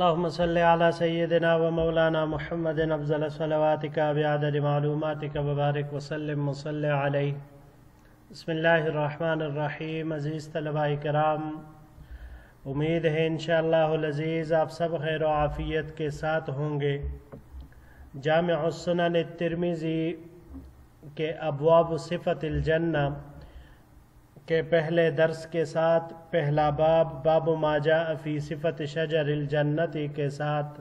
اللهم صل على سيدنا ومولانا محمد افضل صلواتك بعدد معلوماتك وبارك وسلم وصل علیہ۔ بسم اللہ الرحمن الرحیم۔ عزیز طلباء کرام، امید ہے انشاءاللہ العزیز آپ سب خیر و عافیت کے ساتھ ہوں گے۔ جامع السنن الترمذی کے ابواب صفت الجنہ کے پہلے درس کے ساتھ پہلا باب ما جاء فی صفت شجر الجنت کے ساتھ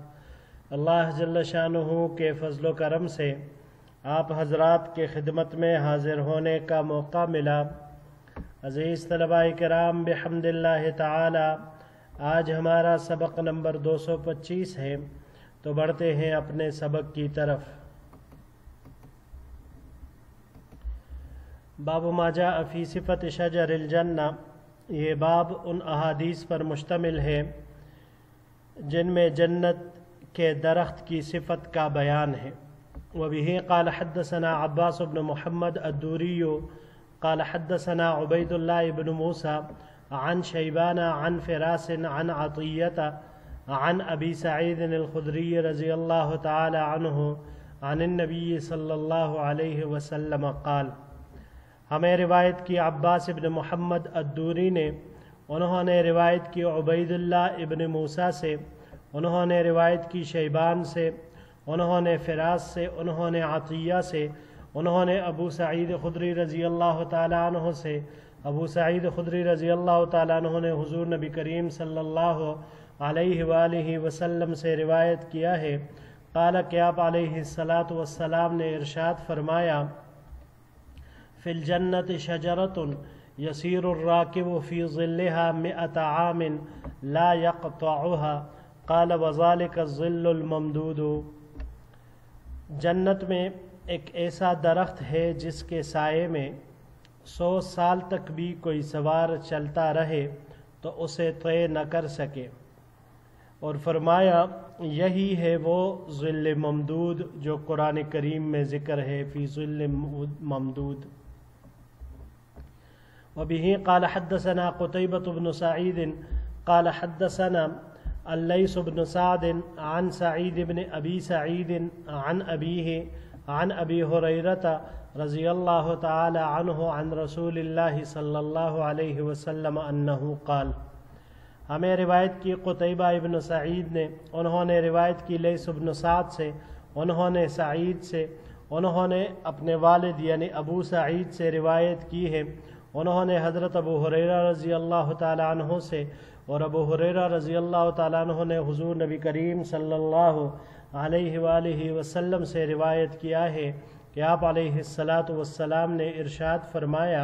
اللہ جل شانہ کے فضل و کرم سے آپ حضرات کے خدمت میں حاضر ہونے کا موقع ملا۔ عزیز طلباء کرام، بحمد اللہ تعالی آج ہمارا سبق نمبر 225 ہے، تو بڑھتے ہیں اپنے سبق کی طرف۔ باب ما جاء فی صفت شجر الجنہ، یہ باب ان احادیث پر مشتمل ہے جن میں جنت کے درخت کی صفت کا بیان ہے۔ وبہ قال حدثنا عباس بن محمد الدوری قال حدثنا عبید اللہ بن موسیٰ عن شیبان عن فراس عن عطیہ عن ابی سعید الخدری رضی اللہ تعالی عنہ عن النبی صلی اللہ علیہ وسلم قال، ہمیں روایت کی عباس ابن محمد الدوری نے، انہوں نے روایت کی عبید اللہ ابن موسیٰ سے، انہوں نے روایت کی شیبان سے، انہوں نے فراس سے، انہوں نے عطیہ سے، انہوں نے ابو سعید خدری رضی اللہ تعالیٰ عنہ سے، ابو سعید خدری رضی اللہ تعالیٰ عنہ نے حضور نبی کریم صلی اللہ علیہ وآلہ وسلم سے روایت کیا ہے، قال کہ آپ علیہ السلام نے ارشاد فرمایا، فی الجنت شجرۃ یسیر الراکب فی ظلها 100 عام لا یقطعها قال وذلک الظل الممدود۔ جنت میں ایک ایسا درخت ہے جس کے سائے میں 100 سال تک بھی کوئی سوار چلتا رہے تو اسے طے نہ کر سکے، اور فرمایا یہی ہے وہ ظل ممدود جو قرآن کریم میں ذکر ہے، فی ظل ممدود۔ وبه قال حدثنا قتيبة بن سعيد قال حدثنا الليث بن سعد عن سعيد بن أبي سعيد عن أبيه عن أبي هريرة رضي الله تعالى عنه عن رسول الله صلى الله عليه وسلم أنه قال، ہمیں روایت کی قتیبہ ابن سعید نے، انہوں نے روایت کی لیث بن سعد سے، انہوں نے سعید سے، انہوں نے اپنے والد یعنی ابو سعید سے روایت کی ہے، انہوں نے حضرت ابو ہریرہ رضی اللہ تعالیٰ عنہ سے، اور ابو ہریرہ رضی اللہ تعالیٰ عنہ نے حضور نبی کریم صلی اللہ علیہ وآلہ وسلم سے روایت کیا ہے کہ آپ علیہ السلام نے ارشاد فرمایا،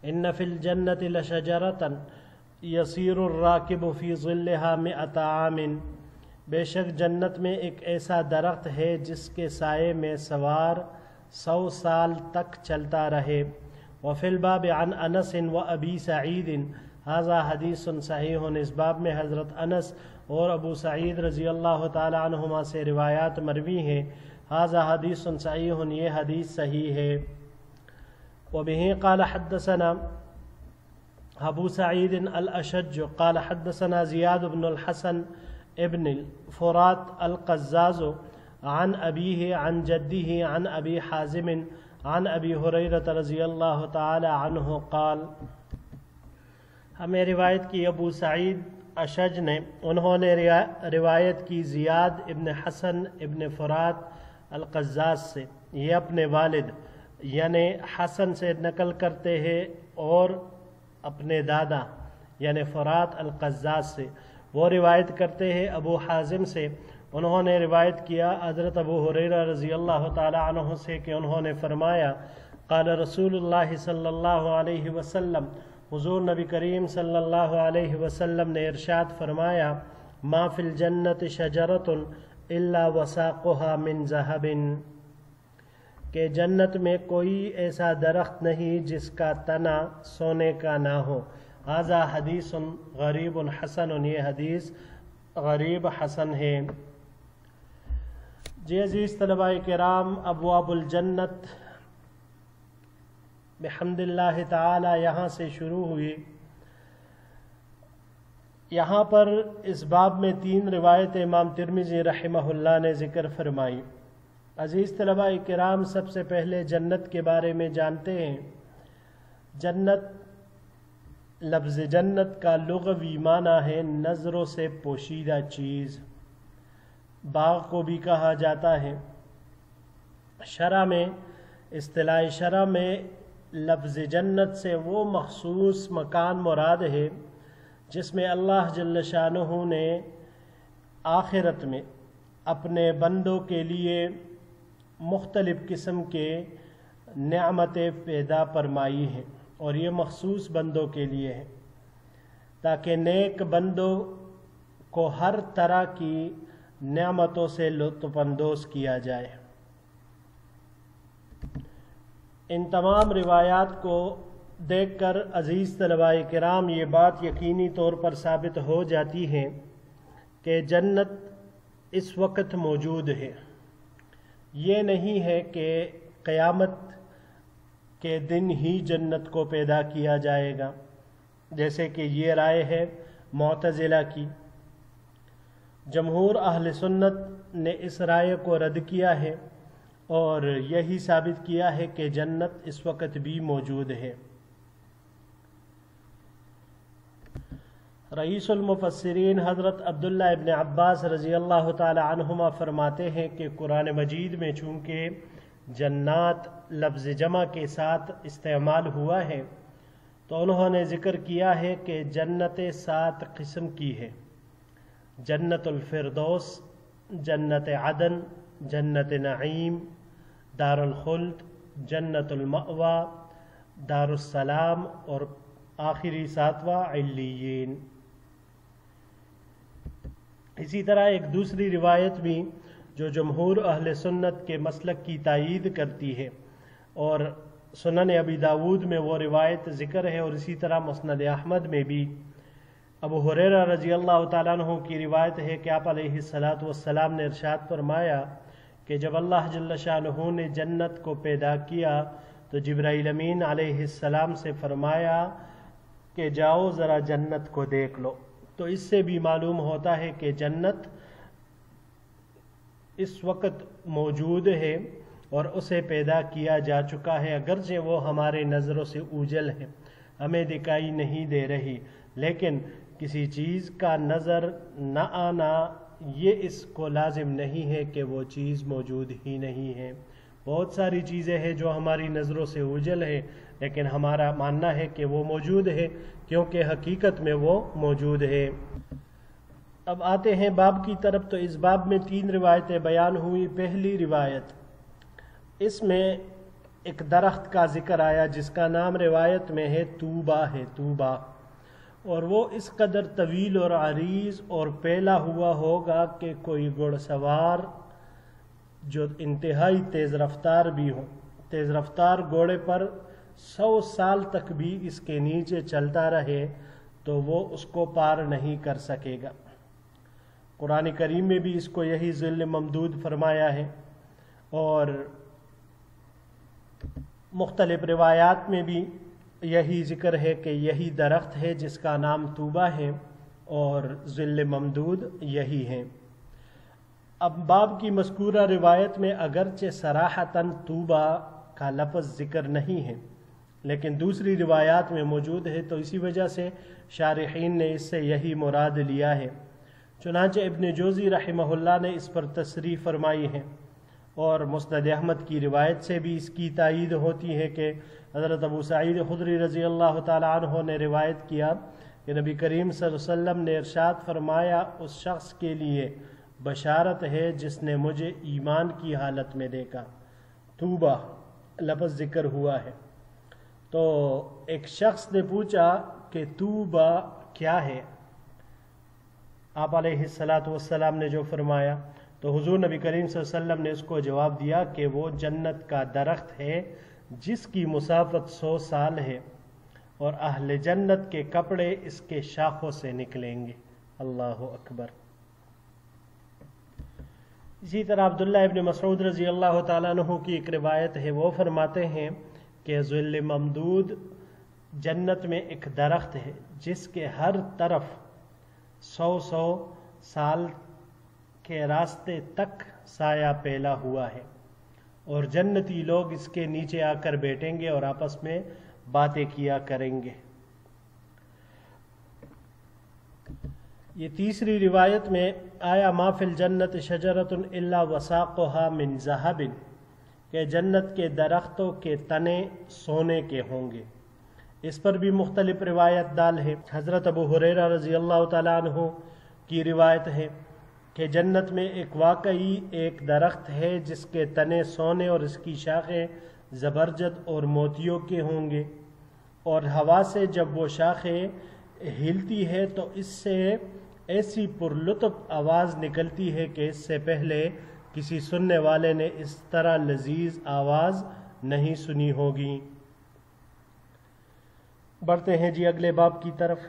ان فی الجنت لشجرۃ یسیر الراکب فی ظلها 100 عام، بے شک جنت میں ایک ایسا درخت ہے جس کے سائے میں سوار 100 سال تک چلتا رہے۔ وفی الباب عن انس و ابی سعید، ھذا حدیث صحیح، اس باب میں حضرت انس اور ابو سعید رضی اللہ تعالی عنہما سے روایات مروی ہیں، ھذا حدیث صحیح، یہ حدیث صحیح ہے۔ وبہ قال حدثنا ابو سعید الاشج قال حدثنا زیاد بن الحسن ابن الفرات القزاز عن ابیہ عن جدہ عن ابی حازم عن ابی ہریرہ رضی اللہ تعالی عنہ قال، ہمیں روایت کی ابو سعید اشج نے، انہوں نے روایت کی زیاد ابن حسن ابن فرات القزاز سے، یہ اپنے والد یعنی حسن سے نقل کرتے ہیں، اور اپنے دادا یعنی فرات القزاز سے وہ روایت کرتے ہیں ابو حازم سے، انہوں نے روایت کیا حضرت ابو ہریرہ رضی اللہ تعالی عنہ سے کہ انہوں نے فرمایا، قال رسول اللہ صلی اللہ علیہ وسلم، حضور نبی کریم صلی اللہ علیہ وسلم نے ارشاد فرمایا، ما فی الجنت شجرۃ الا وساقها من ذهب، کہ جنت میں کوئی ایسا درخت نہیں جس کا تنا سونے کا نہ ہو۔ ھذا حدیث غریب حسن، یہ حدیث غریب حسن ہے۔ جی عزیز طلباء کرام، ابواب الجنت بحمد اللہ تعالی یہاں سے شروع ہوئی۔ یہاں پر اس باب میں 3 روایتیں امام ترمذی رحمہ اللہ نے ذکر فرمائی۔ عزیز طلباء کرام، سب سے پہلے جنت کے بارے میں جانتے ہیں۔ جنت، لفظ جنت کا لغوی معنی ہے نظروں سے پوشیدہ چیز، باغ کو بھی کہا جاتا ہے۔ شرع میں، اصطلاح شرع میں لفظ جنت سے وہ مخصوص مکان مراد ہے جس میں اللہ جل شانہ نے آخرت میں اپنے بندوں کے لیے مختلف قسم کے نعمتیں پیدا فرمائی ہیں، اور یہ مخصوص بندوں کے لیے ہے تاکہ نیک بندوں کو ہر طرح کی نعمتوں سے لطف اندوز کیا جائے۔ ان تمام روایات کو دیکھ کر عزیز طلباء کرام یہ بات یقینی طور پر ثابت ہو جاتی ہے کہ جنت اس وقت موجود ہے۔ یہ نہیں ہے کہ قیامت کے دن ہی جنت کو پیدا کیا جائے گا، جیسے کہ یہ رائے ہے معتزلہ کی۔ جمہور اہل سنت نے اس رائے کو رد کیا ہے اور یہی ثابت کیا ہے کہ جنت اس وقت بھی موجود ہے۔ رئیس المفسرین حضرت عبداللہ ابن عباس رضی اللہ تعالی عنہما فرماتے ہیں کہ قرآن مجید میں چونکہ جنات لفظ جمع کے ساتھ استعمال ہوا ہے تو انہوں نے ذکر کیا ہے کہ جنت 7 قسم کی ہے: جنت الفردوس، جنت عدن، جنت نعیم، دار الخلد، جنت المأوا، دار السلام، اور آخری 7واں علیین۔ اسی طرح ایک دوسری روایت بھی جو جمہور اہل سنت کے مسلک کی تائید کرتی ہے، اور سنن ابی داود میں وہ روایت ذکر ہے، اور اسی طرح مسند احمد میں بھی ابو ہریرہ رضی اللہ تعالیٰ عنہ کی روایت ہے کہ آپ علیہ الصلاۃ والسلام نے ارشاد فرمایا کہ جب اللہ جل شانہ نے جنت کو پیدا کیا تو جبرائیل امین علیہ السلام سے فرمایا کہ جاؤ ذرا جنت کو دیکھ لو۔ تو اس سے بھی معلوم ہوتا ہے کہ جنت اس وقت موجود ہے اور اسے پیدا کیا جا چکا ہے، اگرچہ وہ ہمارے نظروں سے اوجھل ہے، ہمیں دکھائی نہیں دے رہی، لیکن کسی چیز کا نظر نہ آنا یہ اس کو لازم نہیں ہے کہ وہ چیز موجود ہی نہیں ہے۔ بہت ساری چیزیں ہیں جو ہماری نظروں سے اوجھل ہے، لیکن ہمارا ماننا ہے کہ وہ موجود ہے کیونکہ حقیقت میں وہ موجود ہے۔ اب آتے ہیں باب کی طرف، تو اس باب میں 3 روایتیں بیان ہوئی۔ پہلی روایت، اس میں ایک درخت کا ذکر آیا جس کا نام روایت میں ہے طوبہ ہے، طوبہ، اور وہ اس قدر طویل اور عریض اور پھیلا ہوا ہوگا کہ کوئی گھڑ سوار جو انتہائی تیز رفتار بھی ہو، تیز رفتار گھوڑے پر 100 سال تک بھی اس کے نیچے چلتا رہے تو وہ اس کو پار نہیں کر سکے گا۔ قرآن کریم میں بھی اس کو یہی ظل ممدود فرمایا ہے، اور مختلف روایات میں بھی یہی ذکر ہے کہ یہی درخت ہے جس کا نام طوبہ ہے اور ظل ممدود یہی ہے۔ اب باب کی مذکورہ روایت میں اگرچہ صراحتاً طوبہ کا لفظ ذکر نہیں ہے، لیکن دوسری روایات میں موجود ہے، تو اسی وجہ سے شارحین نے اس سے یہی مراد لیا ہے۔ چنانچہ ابن جوزی رحمہ اللہ نے اس پر تصریح فرمائی ہے، اور مسند احمد کی روایت سے بھی اس کی تائید ہوتی ہے کہ حضرت ابو سعید خدری رضی اللہ تعالی عنہ نے روایت کیا کہ نبی کریم صلی اللہ علیہ وسلم نے ارشاد فرمایا، اس شخص کے لیے بشارت ہے جس نے مجھے ایمان کی حالت میں دیکھا۔ طوبہ لفظ ذکر ہوا ہے۔ تو ایک شخص نے پوچھا کہ طوبہ کیا ہے؟ آپ علیہ السلام نے جو فرمایا، تو حضور نبی کریم صلی اللہ علیہ وسلم نے اس کو جواب دیا کہ وہ جنت کا درخت ہے جس کی مسافت 100 سال ہے، اور اہل جنت کے کپڑے اس کے شاخوں سے نکلیں گے۔ اللہ اکبر۔ اسی طرح عبداللہ ابن مسعود رضی اللہ تعالیٰ عنہ کی ایک روایت ہے، وہ فرماتے ہیں کہ ظل ممدود جنت میں ایک درخت ہے جس کے ہر طرف 100 سال کے راستے تک سایہ پھیلا ہوا ہے، اور جنتی لوگ اس کے نیچے آ کر بیٹھیں گے اور آپس میں باتیں کیا کریں گے۔ یہ تیسری روایت میں آیا ما فی الجنت شجرۃ الا وساقها من ذهب، کہ جنت کے درختوں کے تنے سونے کے ہوں گے۔ اس پر بھی مختلف روایت دال ہے۔ حضرت ابو ہریرہ رضی اللہ تعالیٰ عنہ کی روایت ہے کہ جنت میں واقعی ایک درخت ہے جس کے تنے سونے اور اس کی شاخیں زبرجد اور موتیوں کے ہوں گے، اور ہوا سے جب وہ شاخیں ہلتی ہے تو اس سے ایسی پرلطف آواز نکلتی ہے کہ اس سے پہلے کسی سننے والے نے اس طرح لذیذ آواز نہیں سنی ہوگی۔ بڑھتے ہیں جی اگلے باب کی طرف۔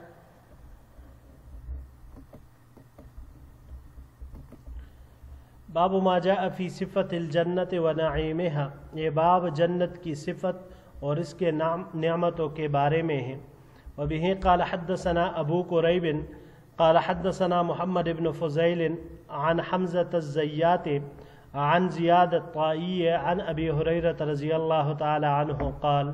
باب ما جاء فی صفت الجنت و نعیمها، یہ باب جنت کی صفت اور اس کے نعمتوں کے بارے میں ہے۔ وبه قال حدثنا ابو قریب قال حدثنا محمد بن فضیل عن حمزة الزیات عن زیاد الطائی عن ابی ہریرہ رضی اللہ تعالی عنہ قال،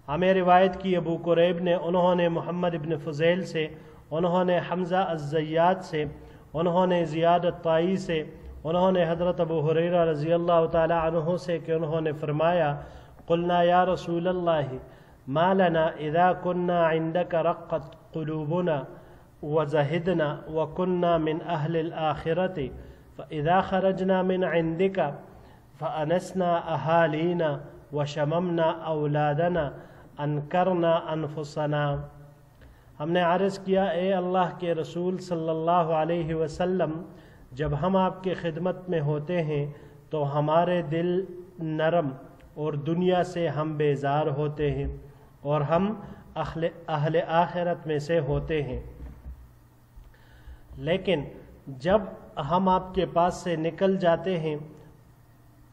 ہمیں روایت کی ابو قریب نے، انہوں نے محمد بن فضیل سے، انہوں نے حمزہ الزیات سے، انہوں نے زیاد الطائی سے، انہوں نے حضرت ابو ہریرہ رضی اللہ تعالی عنہ سے کہ انہوں نے فرمایا قلنا یا رسول اللہ ما لنا اذا كنا عندك رقت قلوبنا وزهدنا وكنا من اهل الاخرة فاذا خرجنا من عندك فانسنا اهالينا وشممنا اولادنا انکرنا انفسنا۔ ہم نے عرض کیا اے اللہ کے رسول صلی اللہ علیہ وسلم، جب ہم آپ کے خدمت میں ہوتے ہیں تو ہمارے دل نرم اور دنیا سے ہم بیزار ہوتے ہیں اور ہم اہل آخرت میں سے ہوتے ہیں، لیکن جب ہم آپ کے پاس سے نکل جاتے ہیں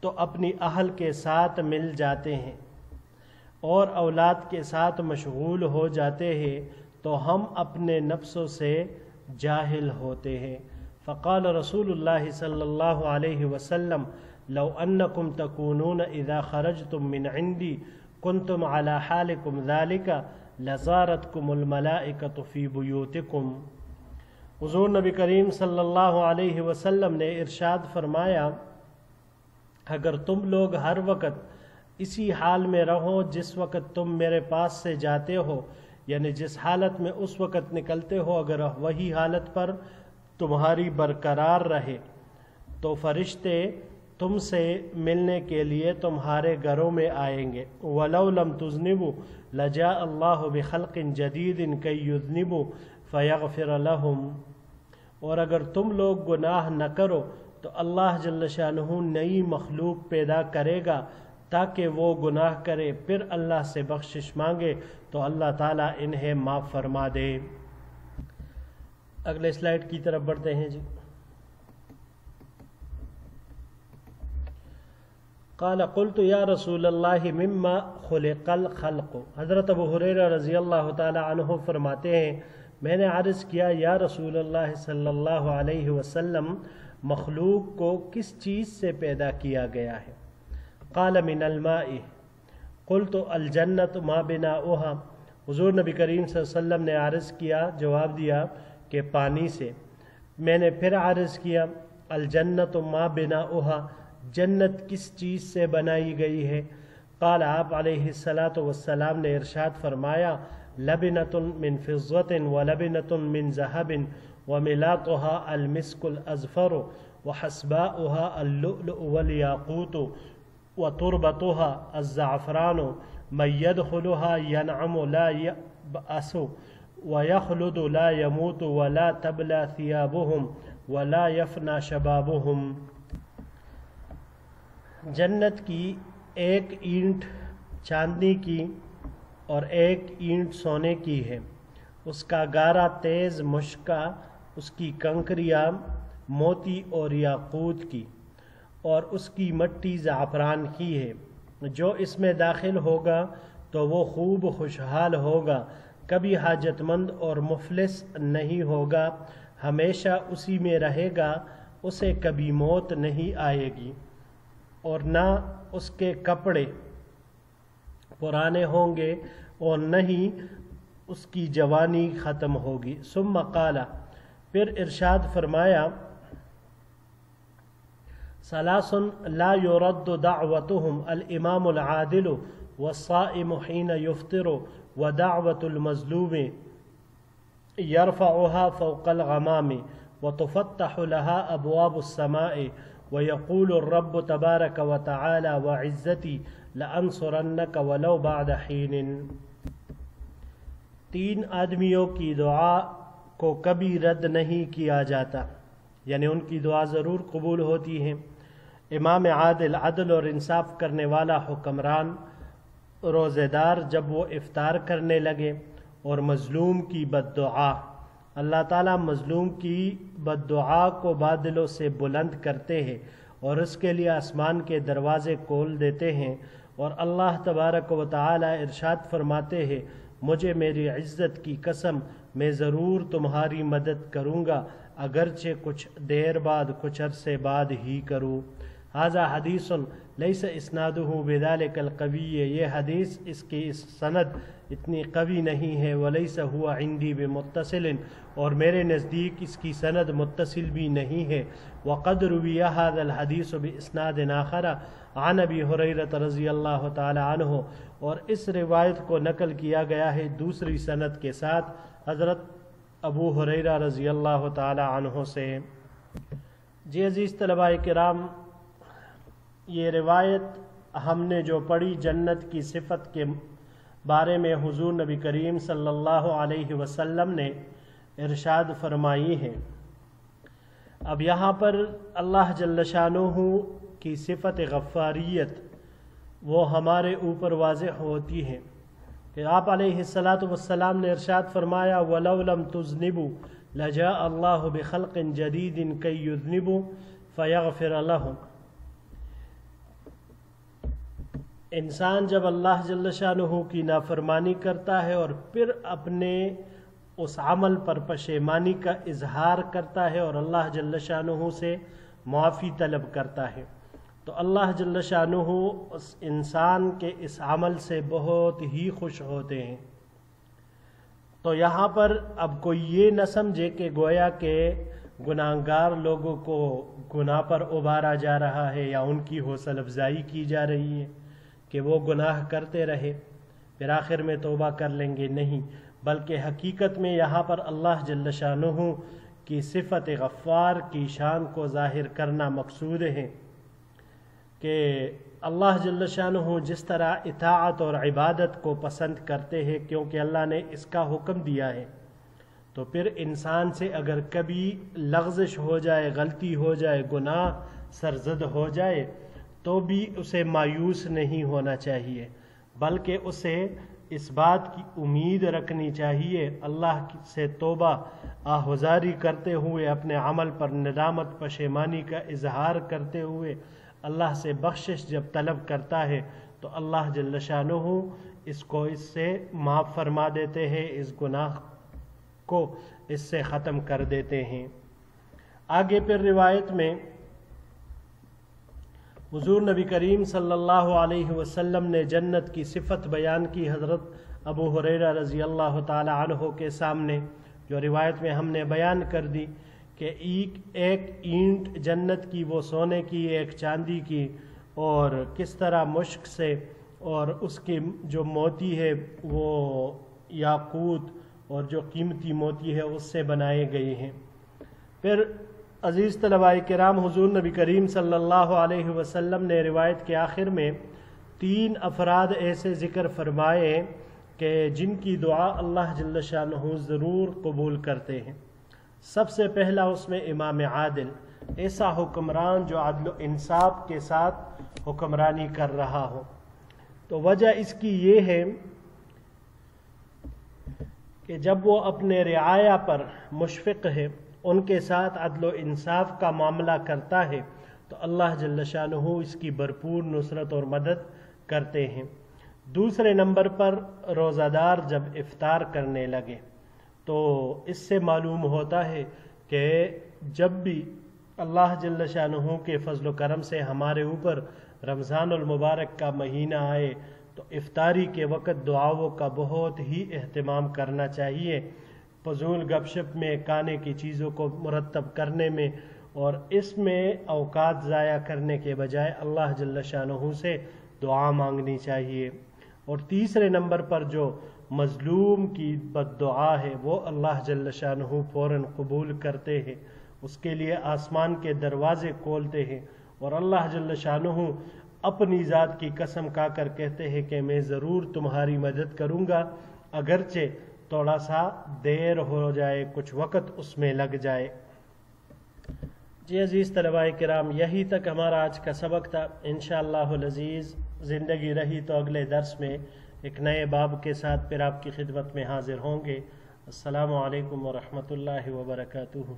تو اپنی اہل کے ساتھ مل جاتے ہیں اور اولاد کے ساتھ مشغول ہو جاتے ہیں تو ہم اپنے نفسوں سے جاہل ہوتے ہیں۔ فقال رسول اللہ صلی اللہ علیہ وسلم لو انکم تکونون اذا خرجتم من عندی کنتم علی حالکم ذالک لزارتکم الملائکۃ فی بیوتکم۔ حضور نبی کریم صلی اللہ علیہ وسلم نے ارشاد فرمایا، اگر تم لوگ ہر وقت اسی حال میں رہو جس وقت تم میرے پاس سے جاتے ہو، یعنی جس حالت میں اس وقت نکلتے ہو، اگر وہی حالت پر تمہاری برقرار رہے تو فرشتے تم سے ملنے کے لیے تمہارے گھروں میں آئیں گے۔ وَلَوْ لَمْ تُذْنِبُوا لَجَاءَ اللَّهُ بِخَلْقٍ جَدِيدٍ كَيْ يُذْنِبُوا فَيَغْفِرَ لَهُمْ، اور اگر تم لوگ گناہ نہ کرو تو اللہ جل شانہ نئی مخلوق پیدا کرے گا تاکہ وہ گناہ کرے، پھر اللہ سے بخشش مانگے تو اللہ تعالیٰ انہیں معاف فرما دے۔ اگلے سلائیڈ کی طرف بڑھتے ہیں جی۔ قال قلت یا رسول اللہ مما خلق الخلق، حضرت ابو ہریرہ رضی اللہ تعالی عنہ فرماتے ہیں میں نے عرض کیا یا رسول اللہ صلی اللہ علیہ وسلم، مخلوق کو کس چیز سے پیدا کیا گیا ہے؟ قال من الماء، قلت الجنت ما بناؤها، حضور نبی کریم صلی اللہ علیہ وسلم نے عرض کیا، جواب دیا کہ پانی سے۔ میں نے پھر عرض کیا الجنت ما بناؤها، جنت کس چیز سے بنائی گئی ہے؟ قال، آپ علیہ السلام نے ارشاد فرمایا لبنۃ من فضۃ ولبنۃ من ذہب وملاطها المسک الازفر وحسباؤها اللؤلؤ والیاقوت وتربتها الزعفران من يدخلها ينعم لا يبأس ويخلد لا يموت ولا تبلى ثيابهم ولا يفنى شبابهم۔ جنت کی ایک اینٹ چاندنی کی اور ایک اینٹ سونے کی ہے، اس کا گارا تیز مشکا، اس کی کنکریاں موتی اور یاقوت کی، اور اس کی مٹی زعفران کی ہے۔ جو اس میں داخل ہوگا تو وہ خوب خوشحال ہوگا، کبھی حاجت مند اور مفلس نہیں ہوگا، ہمیشہ اسی میں رہے گا، اسے کبھی موت نہیں آئے گی اور نہ اس کے کپڑے پرانے ہوں گے اور نہ ہی اس کی جوانی ختم ہوگی۔ ثم قال، پھر ارشاد فرمایا، ثلاث لا يرد دعوتهم الامام العادل والصائم حين يفطر ودعوة المظلوم يرفعها فوق الغمام وتفتح لها ابواب السماء ويقول الرب تبارك وتعالى وعزتي لأنصرنك ولو بعد حين۔ تین آدمیوں کی دعا کو کبھی رد نہیں کیا جاتا، یعنی ان کی دعا ضرور قبول ہوتی ہے۔ امام عادل، عدل اور انصاف کرنے والا حکمران، روزے دار جب وہ افطار کرنے لگے، اور مظلوم کی بد دعا، اللہ تعالیٰ مظلوم کی بد دعا کو بادلوں سے بلند کرتے ہیں اور اس کے لیے آسمان کے دروازے کھول دیتے ہیں، اور اللہ تبارک و تعالی ارشاد فرماتے ہیں، مجھے میری عزت کی قسم میں ضرور تمہاری مدد کروں گا، اگرچہ کچھ دیر بعد، کچھ عرصے بعد ہی کروں۔ ھذا حدیث لیس اسنادہ بذلک القوی، یہ حدیث اس کی سند اتنی قوی نہیں ہے، ولیس هو عندی بمتصل، اور میرے نزدیک اس کی سند متصل بھی نہیں ہے۔ وقد روی ھذا الحدیث باسناد آخر عن ابی ہریرہ رضی اللہ تعالی عنہ، اور اس روایت کو نقل کیا گیا ہے دوسری سند کے ساتھ حضرت ابو ہریرہ رضی اللہ تعالی عنہ سے۔ جی عزیز طلباء کرام، یہ روایت ہم نے جو پڑھی جنت کی صفت کے بارے میں حضور نبی کریم صلی اللہ علیہ وسلم نے ارشاد فرمائی ہے۔ اب یہاں پر اللہ جل شانہ کی صفت غفاریت وہ ہمارے اوپر واضح ہوتی ہے کہ آپ علیہ الصلاۃ والسلام نے ارشاد فرمایا، وَلَوْ لَمْ تُذْنِبُوا لَجَاءَ اللَّهُ بِخَلْقٍ جَدِيدٍ كَيْ يُذْنِبُوا فَيَغْفِرَ لَهُمْ۔ انسان جب اللہ جل شانہ کی نافرمانی کرتا ہے اور پھر اپنے اس عمل پر پشیمانی کا اظہار کرتا ہے اور اللہ جل شانہ سے معافی طلب کرتا ہے، تو اللہ جل شانہ اس انسان کے اس عمل سے بہت ہی خوش ہوتے ہیں۔ تو یہاں پر اب کوئی یہ نہ سمجھے کہ گویا کہ گناہگار لوگوں کو گناہ پر ابھارا جا رہا ہے یا ان کی حوصلہ افزائی کی جا رہی ہے کہ وہ گناہ کرتے رہے پھر آخر میں توبہ کر لیں گے، نہیں، بلکہ حقیقت میں یہاں پر اللہ جل شانہ کی صفت غفار کی شان کو ظاہر کرنا مقصود ہے کہ اللہ جل شانہ جس طرح اطاعت اور عبادت کو پسند کرتے ہیں کیونکہ اللہ نے اس کا حکم دیا ہے، تو پھر انسان سے اگر کبھی لغزش ہو جائے، غلطی ہو جائے، گناہ سرزد ہو جائے، تو بھی اسے مایوس نہیں ہونا چاہیے، بلکہ اسے اس بات کی امید رکھنی چاہیے، اللہ سے توبہ آہذاری کرتے ہوئے، اپنے عمل پر ندامت پشیمانی کا اظہار کرتے ہوئے اللہ سے بخشش جب طلب کرتا ہے تو اللہ جل شانہ اس کو اس سے معاف فرما دیتے ہیں، اس گناہ کو اس سے ختم کر دیتے ہیں۔ آگے پھر روایت میں حضور نبی کریم صلی اللہ علیہ وسلم نے جنت کی صفت بیان کی حضرت ابو ہریرہ رضی اللہ تعالی عنہ کے سامنے، جو روایت میں ہم نے بیان کر دی کہ ایک اینٹ جنت کی وہ سونے کی، ایک چاندی کی، اور کس طرح مشک سے، اور اس کی جو موتی ہے وہ یاقوت اور جو قیمتی موتی ہے اس سے بنائے گئے ہیں۔ پھر عزیز طلباء کرام، حضور نبی کریم صلی اللہ علیہ وسلم نے روایت کے آخر میں 3 افراد ایسے ذکر فرمائے کہ جن کی دعا اللہ جل شانہ ضرور قبول کرتے ہیں۔ سب سے پہلا اس میں امام عادل، ایسا حکمران جو عدل و انصاف کے ساتھ حکمرانی کر رہا ہو۔ تو وجہ اس کی یہ ہے کہ جب وہ اپنے رعایا پر مشفق ہے، ان کے ساتھ عدل و انصاف کا معاملہ کرتا ہے، تو اللہ جل شانہ اس کی بھرپور نصرت اور مدد کرتے ہیں۔ دوسرے نمبر پر روزہ دار جب افطار کرنے لگے تو اس سے معلوم ہوتا ہے کہ جب بھی اللہ جل شانہ کے فضل و کرم سے ہمارے اوپر رمضان المبارک کا مہینہ آئے تو افطاری کے وقت دعاؤں کا بہت ہی اہتمام کرنا چاہیے، فضول گپ شپ میں، کھانے کی چیزوں کو مرتب کرنے میں، اور اس میں اوقات ضائع کرنے کے بجائے اللہ جل شانہ سے دعا مانگنی چاہیے۔ اور تیسرے نمبر پر جو مظلوم کی بد دعا ہے وہ اللہ جل شانہ فوراً قبول کرتے ہیں، اس کے لیے آسمان کے دروازے کھولتے ہیں، اور اللہ جل شانہ اپنی ذات کی قسم کھا کر کہتے ہیں کہ میں ضرور تمہاری مدد کروں گا، اگرچہ تھوڑا سا دیر ہو جائے، کچھ وقت اس میں لگ جائے۔ جی عزیز طلباء کرام، یہی تک ہمارا آج کا سبق تھا۔ انشاءاللہ العزیز زندگی رہی تو اگلے درس میں ایک نئے باب کے ساتھ پھر آپ کی خدمت میں حاضر ہوں گے۔ السلام علیکم ورحمۃ اللہ وبرکاتہ۔